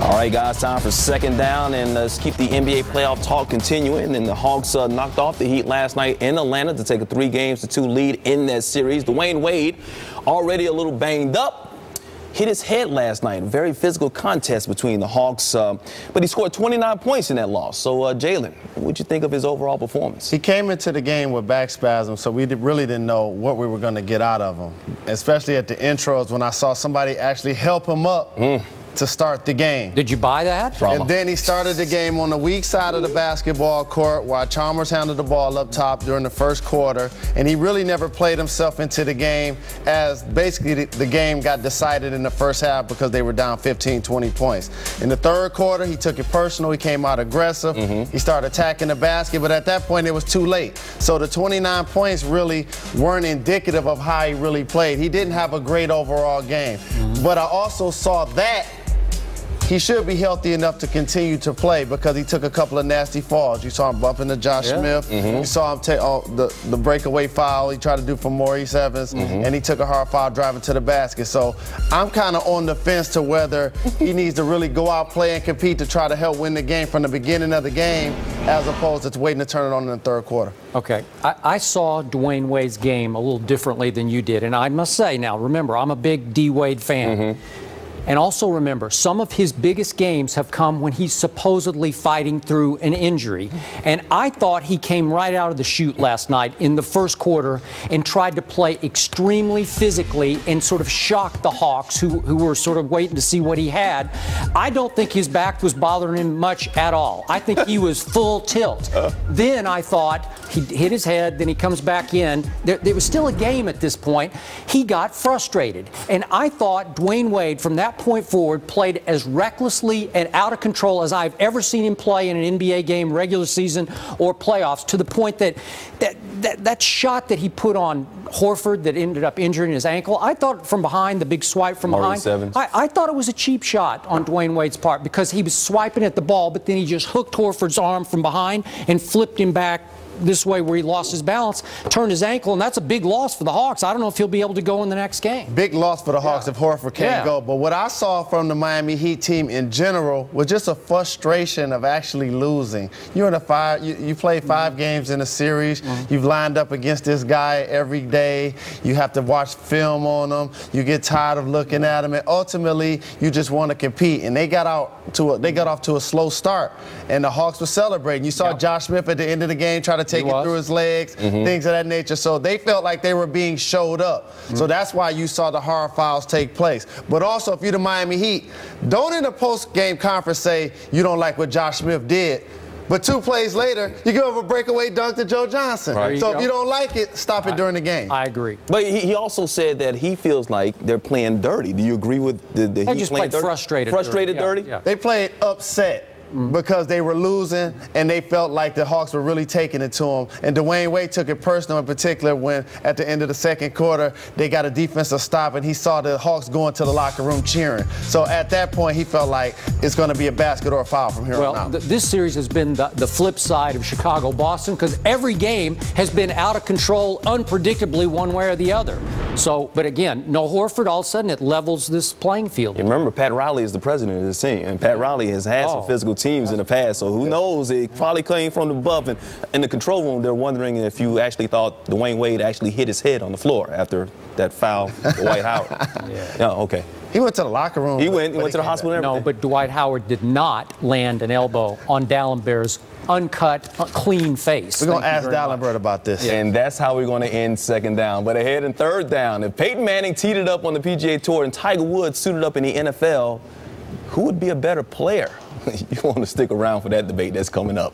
All right, guys, time for second down, and let's keep the NBA playoff talk continuing. And the Hawks knocked off the Heat last night in Atlanta to take a 3-2 lead in that series. Dwayne Wade, already a little banged up, hit his head last night. Very physical contest between the Hawks, but he scored 29 points in that loss. So, Jalen, what'd you think of his overall performance? He came into the game with back spasms, so we really didn't know what we were going to get out of him, especially at the intros when I saw somebody actually help him up to start the game. Did you buy that? And then he started the game on the weak side of the basketball court while Chalmers handled the ball up top during the first quarter, and he really never played himself into the game, as basically the game got decided in the first half because they were down 15, 20 points. In the third quarter, he took it personal. He came out aggressive. He started attacking the basket, but at that point, it was too late. So the 29 points really weren't indicative of how he really played. He didn't have a great overall game. But I also saw that he should be healthy enough to continue to play because he took a couple of nasty falls. You saw him bump into Josh Smith. You saw him take the breakaway foul he tried to do for Maurice Evans, and he took a hard foul driving to the basket. So I'm kind of on the fence to whether he needs to really go out, play, and compete to try to help win the game from the beginning of the game as opposed to waiting to turn it on in the third quarter. Okay. I saw Dwayne Wade's game a little differently than you did, and I must say, now, remember, I'm a big D. Wade fan. And also remember, some of his biggest games have come when he's supposedly fighting through an injury. And I thought he came right out of the chute last night in the first quarter and tried to play extremely physically and sort of shock the Hawks, who were sort of waiting to see what he had. I don't think his back was bothering him much at all. I think he was full tilt. Then I thought he hit his head, then he comes back in. There was still a game at this point. He got frustrated. And I thought Dwayne Wade, from that point forward, played as recklessly and out of control as I've ever seen him play in an NBA game, regular season or playoffs, to the point that shot that he put on Horford that ended up injuring his ankle, I thought from behind, the big swipe from behind, I thought it was a cheap shot on Dwayne Wade's part because he was swiping at the ball, but then he just hooked Horford's arm from behind and flipped him back this way where he lost his balance, turned his ankle, and that's a big loss for the Hawks. I don't know if he'll be able to go in the next game. Big loss for the Hawks if Horford can't go. But what I saw from the Miami Heat team in general was just a frustration of actually losing. You're in you played 5 games in a series. You've lined up against this guy every day. You have to watch film on him. You get tired of looking at him, and ultimately you just want to compete. And they got off to a slow start, and the Hawks were celebrating. You saw Josh Smith at the end of the game try to take it through his legs, things of that nature. So they felt like they were being showed up. So that's why you saw the hard fouls take place. But also, if you're the Miami Heat, don't in the post-game conference say you don't like what Josh Smith did. But 2 plays later, you give up a breakaway dunk to Joe Johnson. So if you don't like it, stop it during the game. I agree. But he also said that he feels like they're playing dirty. Do you agree with the Heat They just played dirty? frustrated. Frustrated dirty? They played upset. Because they were losing and they felt like the Hawks were really taking it to them. And Dwayne Wade took it personal, in particular when at the end of the second quarter they got a defensive stop and he saw the Hawks going to the locker room cheering. So at that point he felt like it's going to be a basket or a foul from here on out. This series has been the flip side of Chicago-Boston because every game has been out of control unpredictably one way or the other. So, but again, no Horford, all of a sudden it levels this playing field. You remember, Pat Riley is the president of this team, and Pat Riley has had some physical teams in the past, so who knows? It probably came from above. And in the control room, they're wondering if you actually thought Dwayne Wade actually hit his head on the floor after that foul to Dwight Howard. Okay. He went to the locker room. He went to the hospital and everything. No, but Dwight Howard did not land an elbow on Dallenberg's uncut, clean face. We're going to ask Dallenberg about this. And that's how we're going to end second down. But ahead in third down, if Peyton Manning teed it up on the PGA Tour and Tiger Woods suited up in the NFL, who would be a better player? You want to stick around for that debate that's coming up.